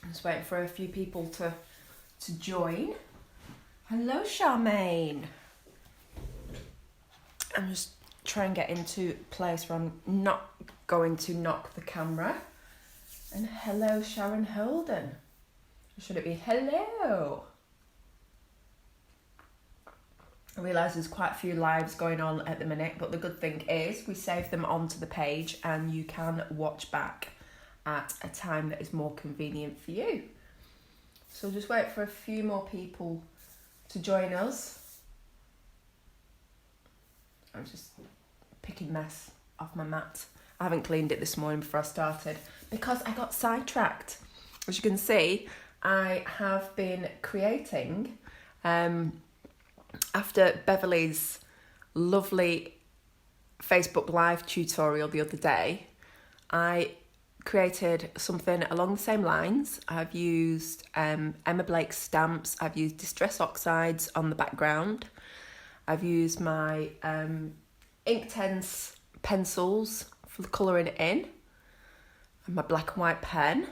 I'm just waiting for a few people to join. Hello, Charmaine. I'm just trying to get into a place where I'm not going to knock the camera. And hello, Sharon Holden. Or should it be hello? I realise there's quite a few lives going on at the minute, but the good thing is we save them onto the page and you can watch back at a time that is more convenient for you. So just wait for a few more people to join us. I'm just picking mess off my mat. I haven't cleaned it this morning before I started because I got sidetracked. As you can see, I have been creating, after Beverly's lovely Facebook Live tutorial the other day, I created something along the same lines. I've used Emma Blake stamps, I've used Distress Oxides on the background, I've used my Inktense pencils for the colouring in, and my black and white pen,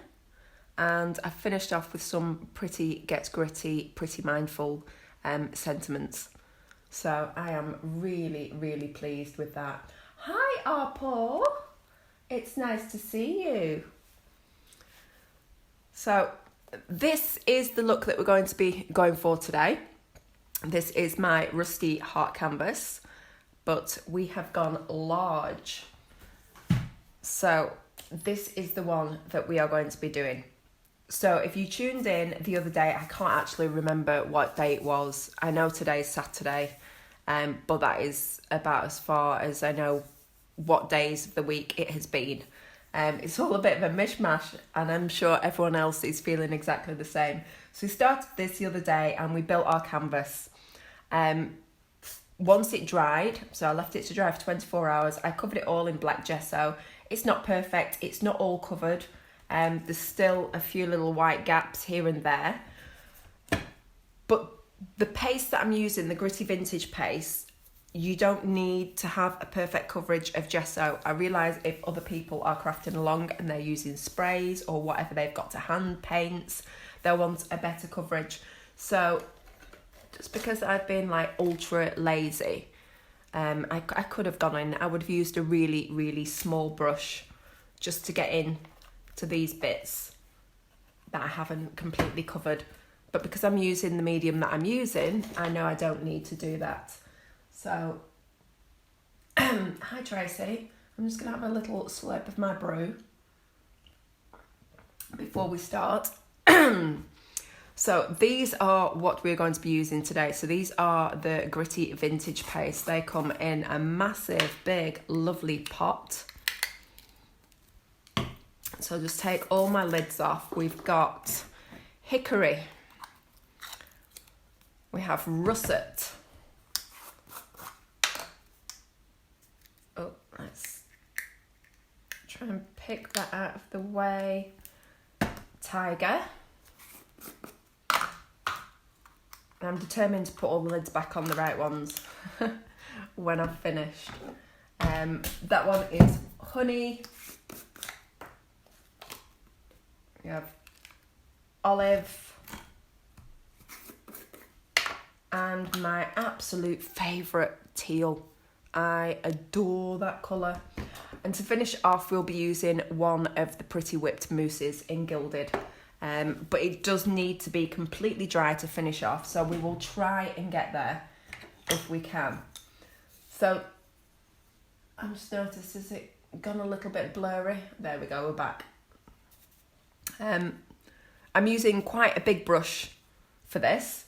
and I've finished off with some pretty Gets Gritty, Pretty Mindful sentiments. So I am really, really pleased with that. Hi, Arpo. It's nice to see you. So this is the look that we're going to be going for today. This is my rusty heart canvas, but we have gone large. So this is the one that we are going to be doing. So if you tuned in the other day, I can't actually remember what day it was. I know today's Saturday, but that is about as far as I know what days of the week it has been. It's all a bit of a mishmash, and I'm sure everyone else is feeling exactly the same. So we started this the other day and we built our canvas. Once it dried, so I left it to dry for 24 hours, I covered it all in black gesso. It's not perfect, it's not all covered. There's still a few little white gaps here and there. But the paste that I'm using, the Gritty Vintage paste, you don't need to have a perfect coverage of gesso. I realise if other people are crafting along and they're using sprays or whatever they've got to hand paints, they'll want a better coverage. So just because I've been like ultra lazy, I could have gone in, I would have used a really, really small brush just to get in to these bits that I haven't completely covered. But because I'm using the medium that I'm using, I know I don't need to do that. So, hi Tracy. I'm just going to have a little slurp of my brew before we start. So these are what we're going to be using today. So these are the Gritty Vintage paste. They come in a massive, big, lovely pot. So just take all my lids off. We've got hickory. We have russet. Oh, let's try and pick that out of the way. Tiger. I'm determined to put all the lids back on the right ones when I've finished. That one is honey. We have olive. And my absolute favourite, teal. I adore that colour. And to finish off, we'll be using one of the Pretty Whipped mousses in Gilded. But it does need to be completely dry to finish off, so we will try and get there if we can. So I've just noticed, has it gone a little bit blurry? There we go, we're back. I'm using quite a big brush for this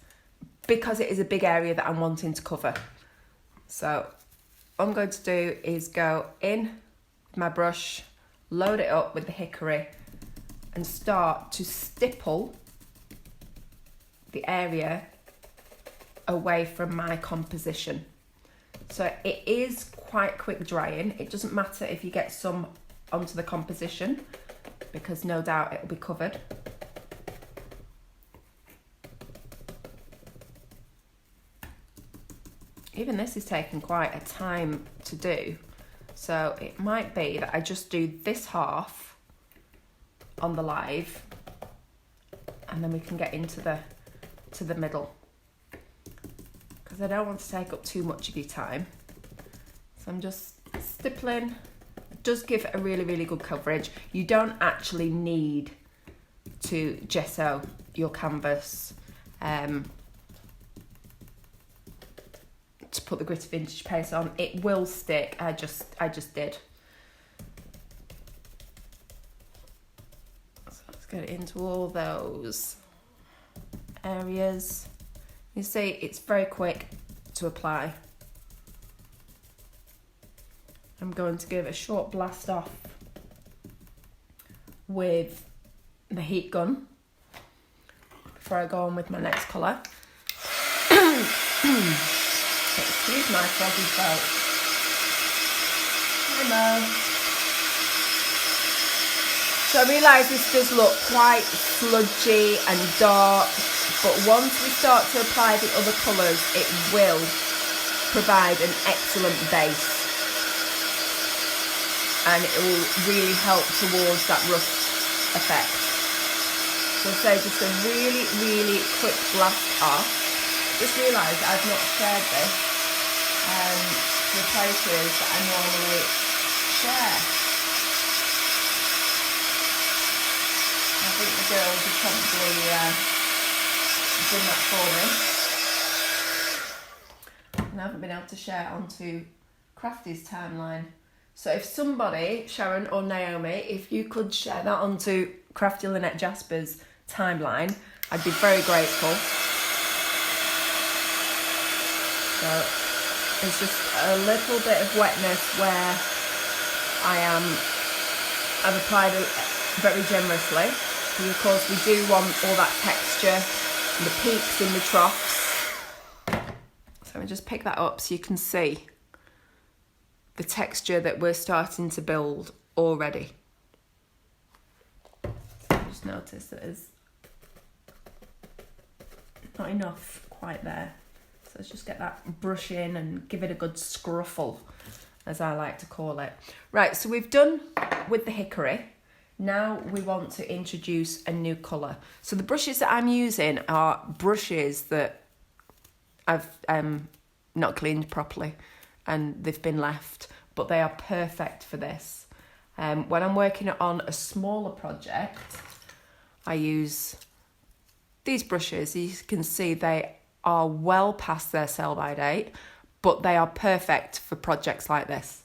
because it is a big area that I'm wanting to cover. So what I'm going to do is go in with my brush, load it up with the hickory, and start to stipple the area away from my composition. So it is quite quick drying. It doesn't matter if you get some onto the composition because no doubt it will be covered. Even this is taking quite a time to do. So it might be that I just do this half on the live and then we can get into the middle, because I don't want to take up too much of your time. So I'm just stippling. It does give a really, really good coverage. You don't actually need to gesso your canvas to put the gritty vintage paste on. It will stick. I just did. So let's get it into all those areas. You see, it's very quick to apply. I'm going to give a short blast off with the heat gun before I go on with my next colour. Excuse my froggy throat. Hi Mo. So I realise this does look quite sludgy and dark, but once we start to apply the other colours, it will provide an excellent base, and it will really help towards that rust effect. So just a really, really quick blast off. Just realised I've not shared this to the places that I normally share. I think the girls have probably done that for me. And I haven't been able to share it onto Crafty's timeline. So if somebody, Sharon or Naomi, if you could share that onto Crafty Lynette Jasper's timeline, I'd be very grateful. So there's just a little bit of wetness where I've applied it very generously, because of course we do want all that texture and the peaks in the troughs. So I just pick that up so you can see the texture that we're starting to build already. So just notice that there's not enough quite there. So let's just get that brush in and give it a good scruffle, as I like to call it. Right, so we've done with the hickory. Now we want to introduce a new colour. So the brushes that I'm using are brushes that I've not cleaned properly and they've been left, but they are perfect for this. When I'm working on a smaller project, I use these brushes. You can see they are well past their sell-by date, but they are perfect for projects like this.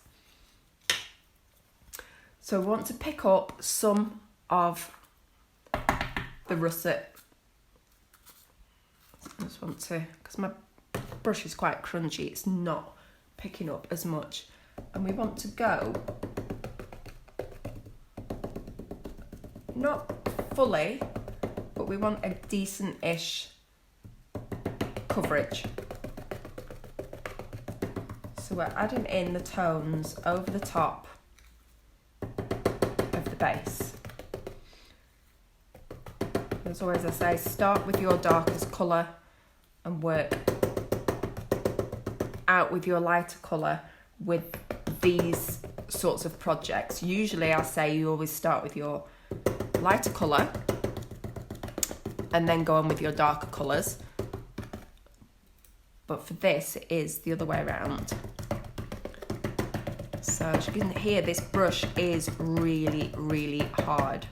So I want to pick up some of the russet. I just want to, because my brush is quite crunchy, it's not picking up as much. And we want to go, not fully, but we want a decent-ish coverage. So we're adding in the tones over the top of the base. As always I say, start with your darkest colour and work out with your lighter colour with these sorts of projects. Usually I say you always start with your lighter colour and then go on with your darker colours. But for this, it is the other way around. So as you can hear, this brush is really, really hard.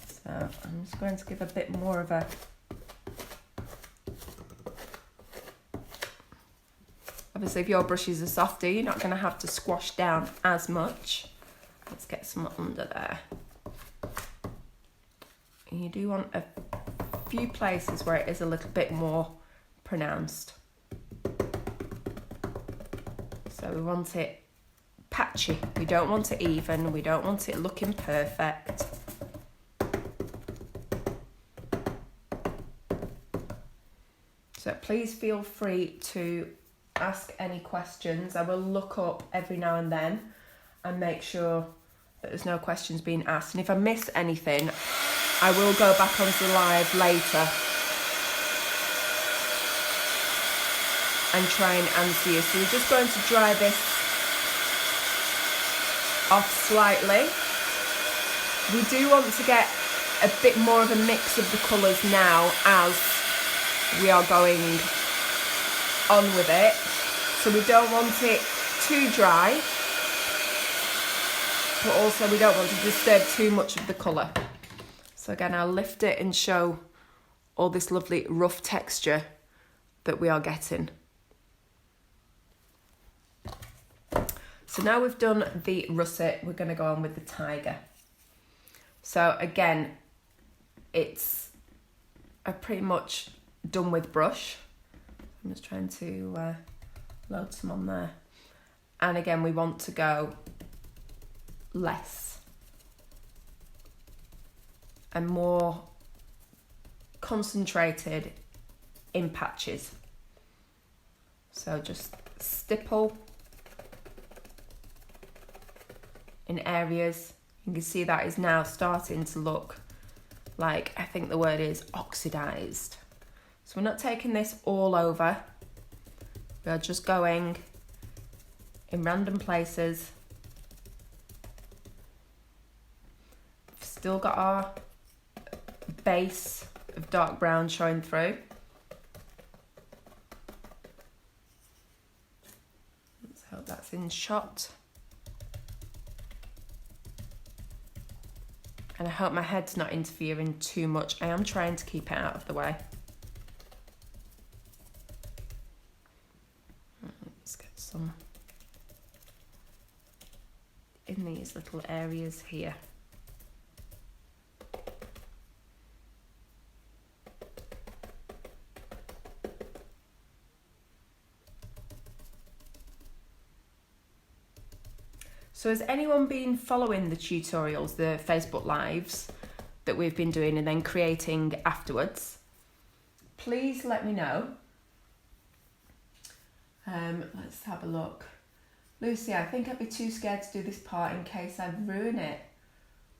So I'm just going to give a bit more of a... Obviously, if your brushes are softer, you're not going to have to squash down as much. Let's get some under there. And you do want a few places where it is a little bit more pronounced. So we want it patchy. We don't want it even. We don't want it looking perfect. So please feel free to ask any questions. I will look up every now and then and make sure that there's no questions being asked. And if I miss anything, I will go back onto the live later and try and answer you. So we're just going to dry this off slightly. We do want to get a bit more of a mix of the colours now as we are going on with it. So we don't want it too dry, but also we don't want to disturb too much of the colour. So again, I'll lift it and show all this lovely rough texture that we are getting. So now we've done the russet, we're going to go on with the tiger. So again, I'm pretty much done with brush. I'm just trying to load some on there. And again, we want to go less and more concentrated in patches. So just stipple in areas. You can see that is now starting to look like, I think the word is oxidized. So we're not taking this all over. We are just going in random places. We've still got our base of dark brown showing through. Let's hope that's in shot. And I hope my head's not interfering too much. I am trying to keep it out of the way. Let's get some in these little areas here. So has anyone been following the tutorials, the Facebook Lives that we've been doing and then creating afterwards? Please let me know. Let's have a look. Lucy, I think I'd be too scared to do this part in case I ruin it.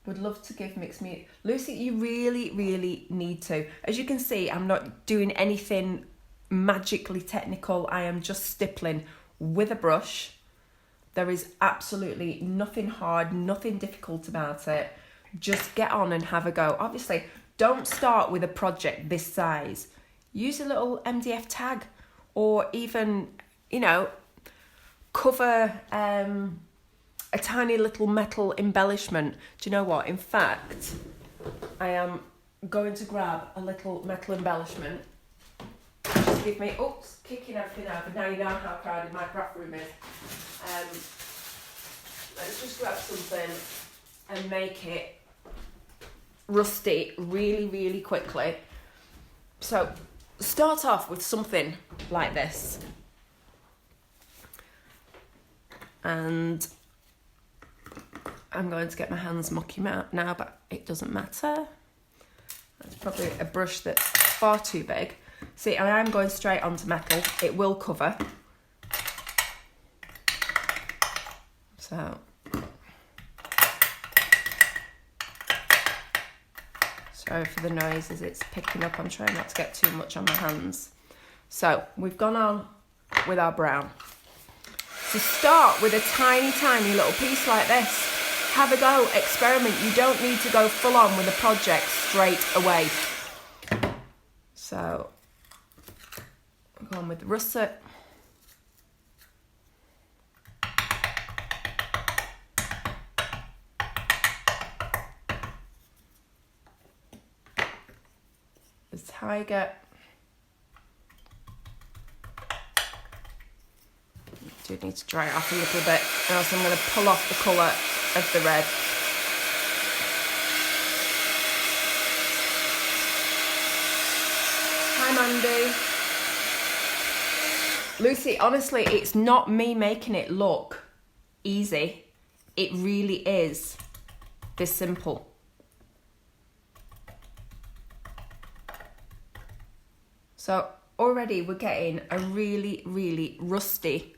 Would love to give mixed meat. Lucy, you really, really need to. As you can see, I'm not doing anything magically technical. I am just stippling with a brush. There is absolutely nothing hard, nothing difficult about it. Just get on and have a go. Obviously, don't start with a project this size. Use a little MDF tag or even, cover a tiny little metal embellishment. Do you know what? In fact, I am going to grab a little metal embellishment. Just give me, oops, kicking everything over. Now you know how crowded my craft room is. Let's just grab something and make it rusty really, really quickly. So start off with something like this. And I'm going to get my hands mucky now, but it doesn't matter. That's probably a brush that's far too big. See, I am going straight onto metal. It will cover. So, sorry for the noise as it's picking up. I'm trying not to get too much on my hands. So, we've gone on with our brown. So start with a tiny, tiny little piece like this. Have a go, experiment. You don't need to go full on with a project straight away. So, we'll go on with the russet. The tiger. Do need to dry it off a little bit, or else I'm going to pull off the colour of the red. Hi Mandy. Lucy, honestly, it's not me making it look easy. It really is this simple. So already we're getting a really, really rusty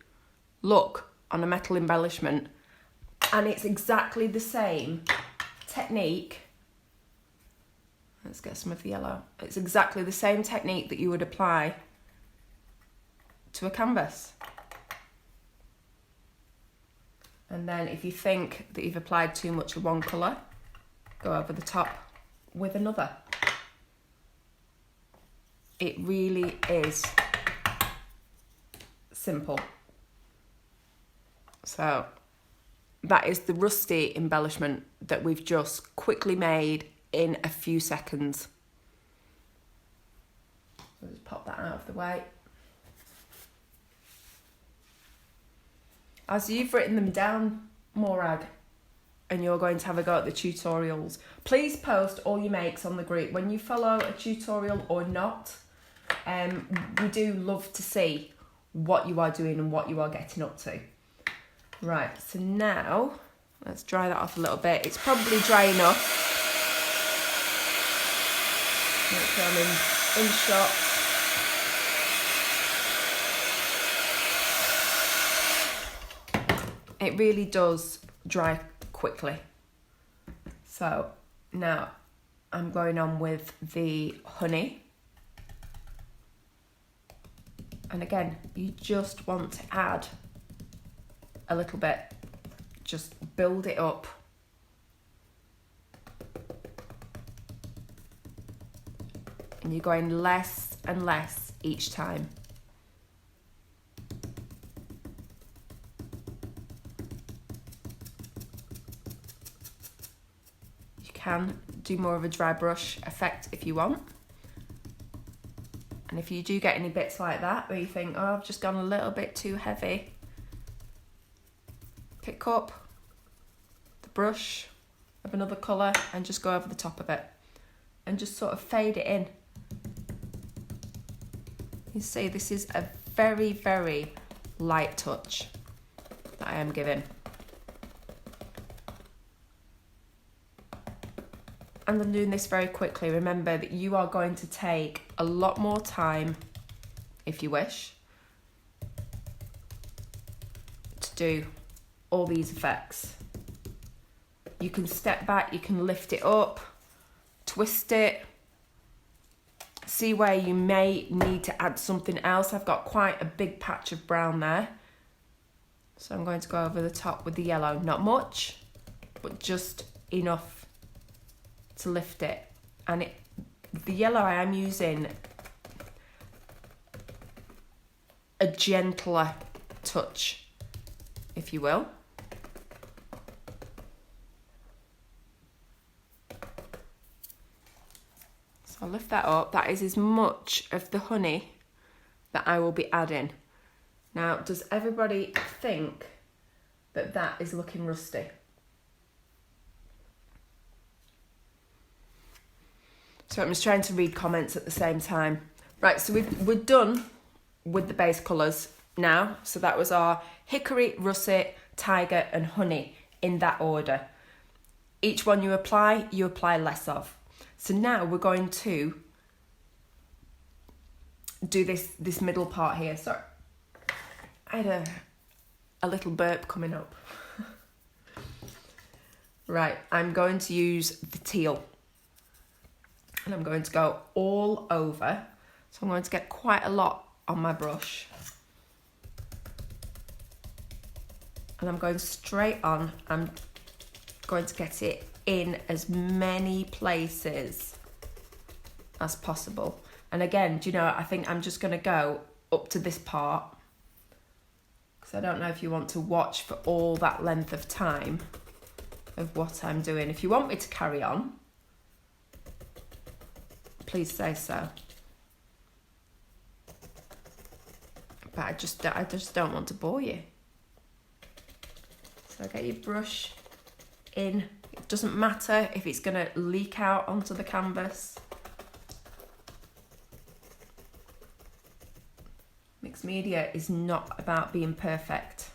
look on a metal embellishment, and it's exactly the same technique. Let's get some of the yellow. It's exactly the same technique that you would apply to a canvas. And then if you think that you've applied too much of one colour, go over the top with another. It really is simple. So that is the rusty embellishment that we've just quickly made in a few seconds. So just pop that out of the way. As you've written them down, Morag, and you're going to have a go at the tutorials, please post all your makes on the group when you follow a tutorial or not. We do love to see what you are doing and what you are getting up to. Right, so now let's dry that off a little bit. It's probably dry enough. Make sure I'm in shot. It really does dry quickly. So now I'm going on with the honey. And again, you just want to add a little bit. Just build it up. And you're going less and less each time. You can do more of a dry brush effect if you want. And if you do get any bits like that where you think, oh, I've just gone a little bit too heavy, pick up the brush of another colour and just go over the top of it and just sort of fade it in. You see, this is a very, very light touch that I am giving. And I'm doing this very quickly. Remember that you are going to take a lot more time, if you wish, to do all these effects. You can step back, you can lift it up, twist it, see where you may need to add something else. I've got quite a big patch of brown there. So I'm going to go over the top with the yellow. Not much, but just enough to lift it. And the yellow I am using a gentler touch, if you will. So I'll lift that up. That is as much of the honey that I will be adding. Now, does everybody think that that is looking rusty? So I'm just trying to read comments at the same time. Right, so we're done with the base colours now. So that was our hickory, russet, tiger and honey in that order. Each one you apply less of. So now we're going to do this middle part here. Sorry, I had a little burp coming up. Right, I'm going to use the teal. And I'm going to go all over. So I'm going to get quite a lot on my brush. And I'm going straight on. I'm going to get it in as many places as possible. And again, do you know, I think I'm just going to go up to this part. Because I don't know if you want to watch for all that length of time of what I'm doing. If you want me to carry on, please say so. But I just don't want to bore you. So get your brush in. It doesn't matter if it's going to leak out onto the canvas. Mixed media is not about being perfect.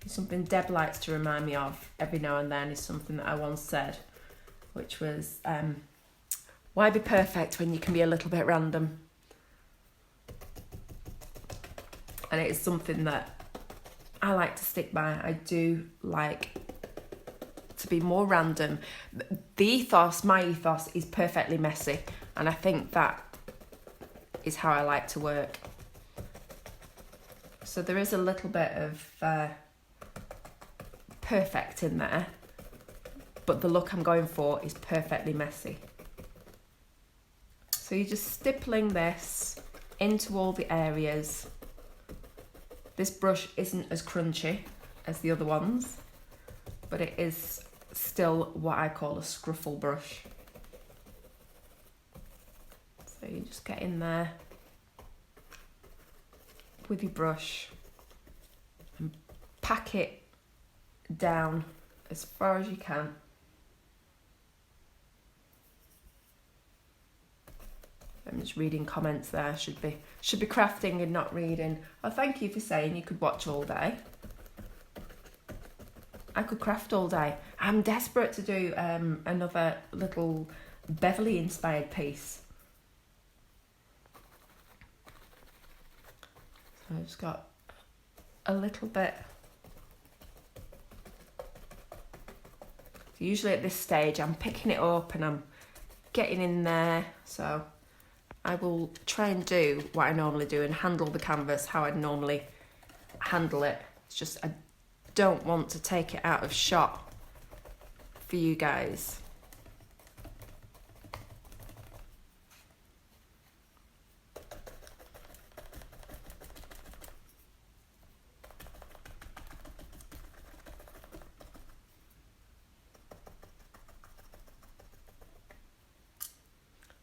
Something Deb likes to remind me of every now and then is something that I once said, which was, why be perfect when you can be a little bit random? And it is something that I like to stick by. I do like to be more random. My ethos is perfectly messy. And I think that is how I like to work. So there is a little bit of perfect in there, but the look I'm going for is perfectly messy. So you're just stippling this into all the areas. This brush isn't as crunchy as the other ones, but it is still what I call a scruffle brush. So you just get in there with your brush and pack it down as far as you can. I'm just reading comments there. Should be crafting and not reading. Oh, thank you for saying you could watch all day. I could craft all day. I'm desperate to do another little Beverly inspired piece. So I've just got a little bit. So usually at this stage I'm picking it up and I'm getting in there. So I will try and do what I normally do and handle the canvas how I'd normally handle it. It's just I don't want to take it out of shot for you guys.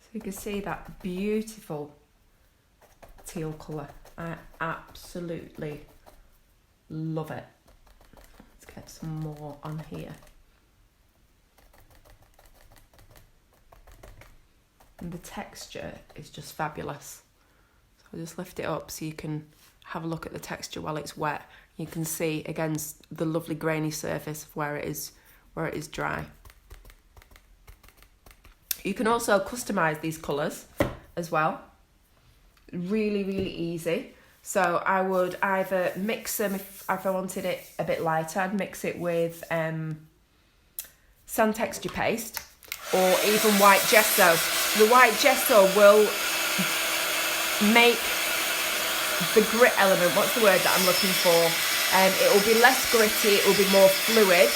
So you can see that beautiful teal colour. I absolutely love it. Let's get some more on here. And the texture is just fabulous. So I'll just lift it up so you can have a look at the texture while it's wet. You can see against the lovely grainy surface of where it is dry. You can also customise these colours as well. Really, really easy. So I would either mix them, if I wanted it a bit lighter, I'd mix it with sand texture paste or even white gesso. The white gesso will make the grit element, what's the word that I'm looking for? It will be less gritty, it will be more fluid,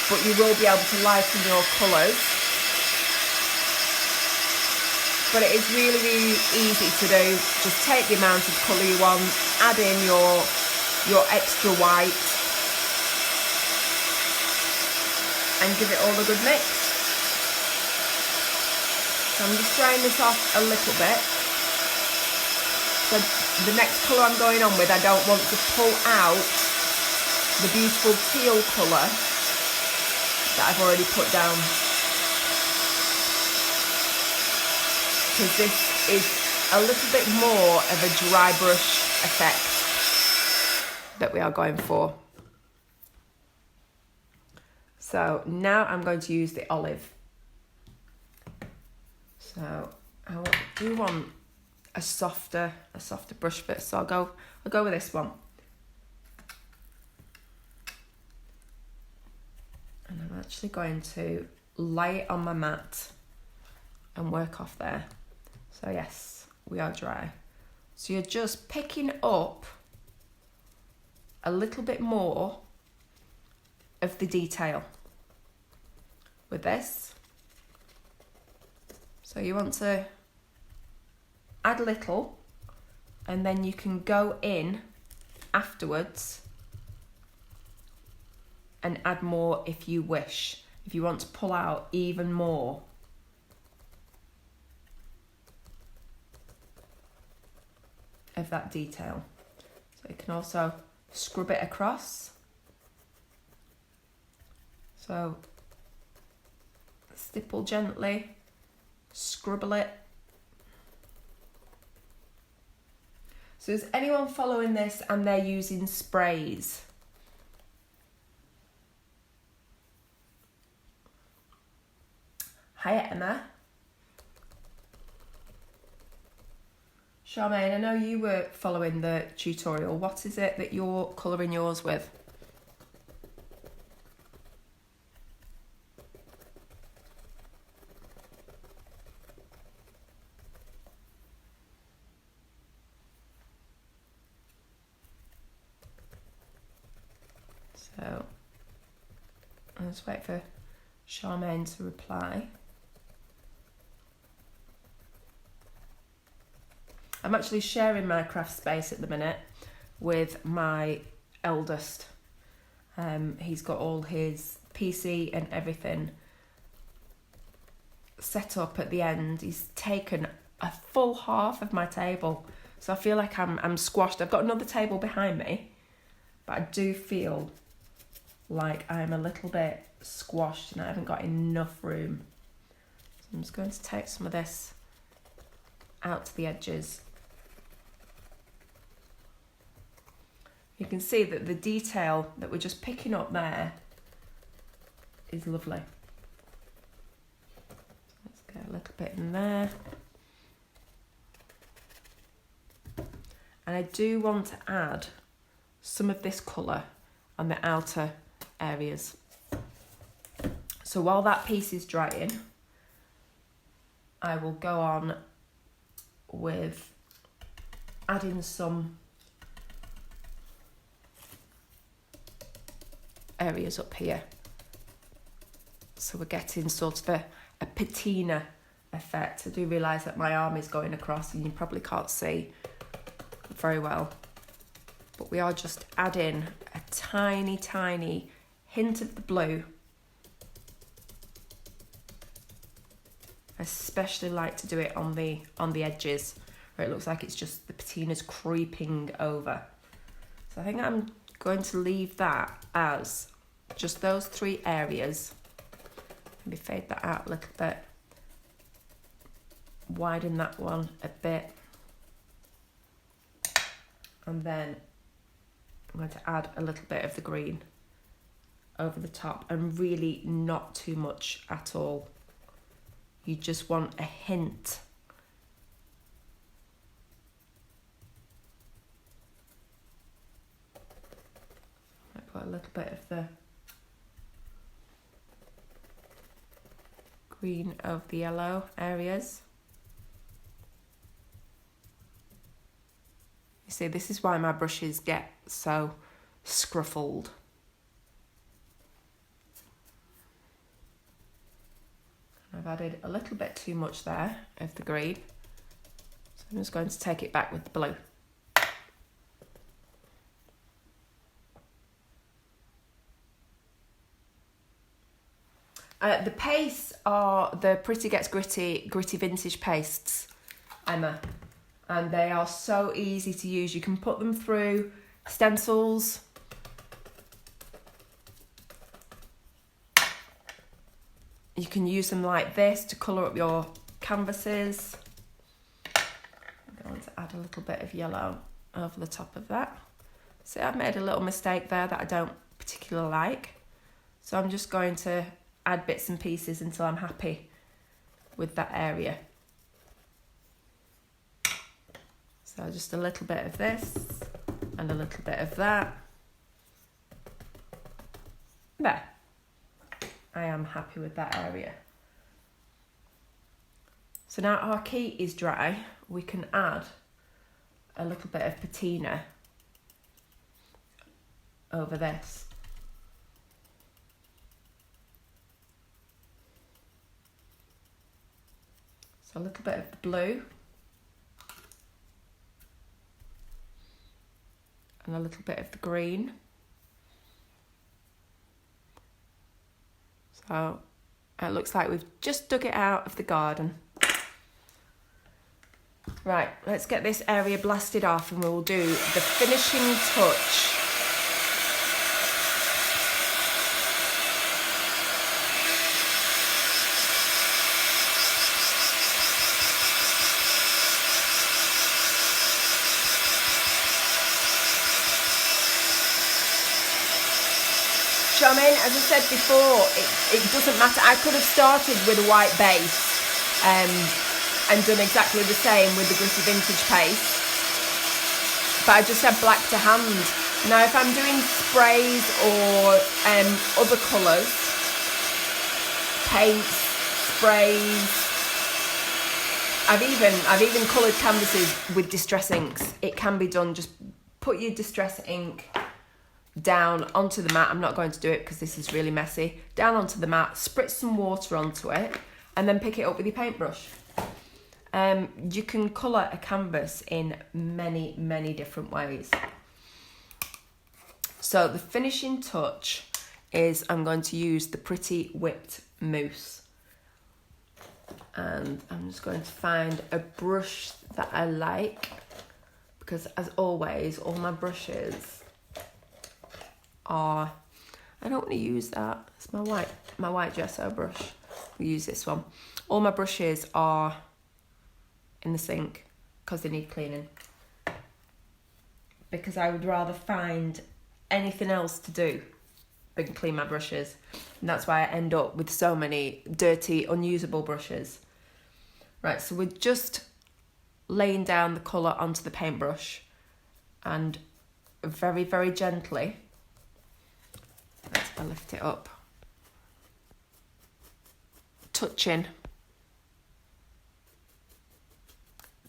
but you will be able to lighten your colours. But it is really, really easy to do. Just take the amount of colour you want, add in your extra white, and give it all a good mix. So I'm just drying this off a little bit. So the next colour I'm going on with, I don't want to pull out the beautiful teal colour that I've already put down. Because this is a little bit more of a dry brush effect that we are going for. So now I'm going to use the olive. So I do want a softer brush bit, so I'll go with this one. And I'm actually going to lay it on my mat and work off there. So yes, we are dry. So you're just picking up a little bit more of the detail with this. So you want to add a little, and then you can go in afterwards and add more if you wish. If you want to pull out even more. Of that detail. So you can also scrub it across. So stipple gently, scrubble it. So is anyone following this and they're using sprays? Hi Emma. Charmaine, I know you were following the tutorial. What is it that you're colouring yours with? So Let's wait for Charmaine to reply. I'm actually sharing my craft space at the minute with my eldest. He's got all his PC and everything set up at the end. He's taken a full half of my table, so I feel like I'm squashed. I've got another table behind me, but I do feel like I'm a little bit squashed and I haven't got enough room. So I'm just going to take some of this out to the edges. You can see that the detail that we're just picking up there is lovely. Let's get a little bit in there. And I do want to add some of this colour on the outer areas. So while that piece is drying, I will go on with adding some areas up here. So we're getting sort of a patina effect. I do realise that my arm is going across and you probably can't see very well, but we are just adding a tiny, tiny hint of the blue. I especially like to do it on the edges where it looks like it's just the patina's creeping over. So I think I'm going to leave that as just those three areas. Maybe fade that out a little bit. Widen that one a bit. And then I'm going to add a little bit of the green over the top, and really not too much at all. You just want a hint. I put a little bit of the green over the yellow areas. You see, this is why my brushes get so scruffled. I've added a little bit too much there of the green, so I'm just going to take it back with the blue. The pastes are the Pretty Gets Gritty Vintage pastes, Emma, and they are so easy to use. You can put them through stencils. You can use them like this to colour up your canvases. I'm going to add a little bit of yellow over the top of that. See, I've made a little mistake there that I don't particularly like. So I'm just going to add bits and pieces until I'm happy with that area. So just a little bit of this and a little bit of that. There. I am happy with that area. So now our key is dry, we can add a little bit of patina over this. So a little bit of the blue and a little bit of the green. So it looks like we've just dug it out of the garden. Right, let's get this area blasted off and we'll do the finishing touch. Charmaine, as I said before, it doesn't matter. I could have started with a white base and done exactly the same with the Gritty Vintage paste, but I just had black to hand. Now if I'm doing sprays or other colours, paints, sprays, I've even coloured canvases with distress inks. It can be done. Just put your distress ink down onto the mat. I'm not going to do it because this is really messy. Down onto the mat, spritz some water onto it, and then pick it up with your paintbrush. You can colour a canvas in many, many different ways. So the finishing touch is I'm going to use the Pretty Whipped Mousse. And I'm just going to find a brush that I like, because as always, all my brushes are, I don't want to use that, it's my white gesso brush. We'll use this one. All my brushes are in the sink because they need cleaning, because I would rather find anything else to do than clean my brushes, and that's why I end up with so many dirty, unusable brushes. Right, so we're just laying down the colour onto the paintbrush, and very, very gently, let's lift it up, touching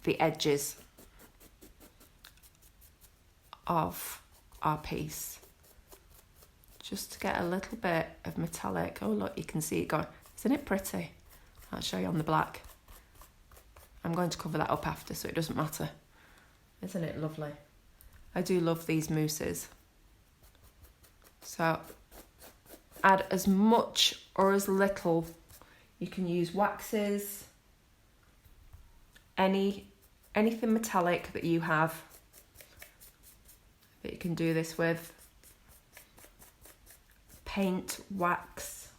the edges of our piece, just to get a little bit of metallic. Oh look, you can see it going. Isn't it pretty? I'll show you on the black. I'm going to cover that up after so it doesn't matter. Isn't it lovely? I do love these mousses. So add as much or as little. You can use waxes, anything metallic that you have that you can do this with. Paint, wax,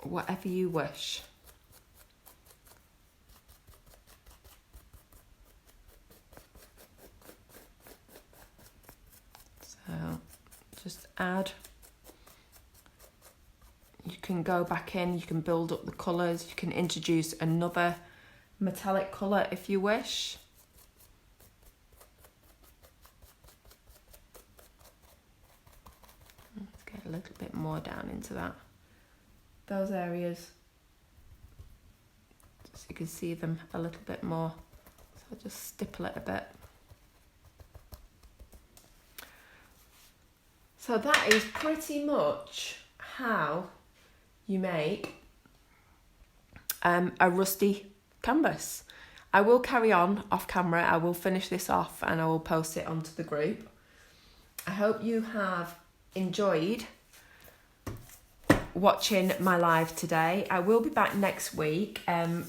whatever you wish. So just add. You can go back in, you can build up the colours, you can introduce another metallic colour if you wish. Let's get a little bit more down into those areas, so you can see them a little bit more. So I'll just stipple it a bit. So that is pretty much how you make a rusty canvas. I will carry on off camera. I will finish this off and I will post it onto the group. I hope you have enjoyed watching my live today. I will be back next week.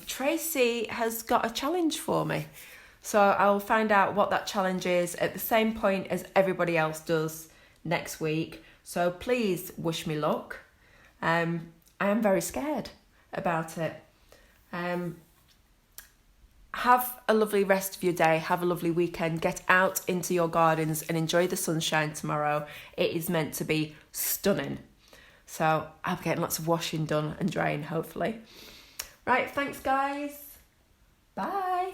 Tracy has got a challenge for me, so I'll find out what that challenge is at the same point as everybody else does next week. So please wish me luck. I am very scared about it. Have a lovely rest of your day. Have a lovely weekend. Get out into your gardens and enjoy the sunshine tomorrow. It is meant to be stunning. So I'll be getting lots of washing done and drying, hopefully. Right, thanks guys. Bye.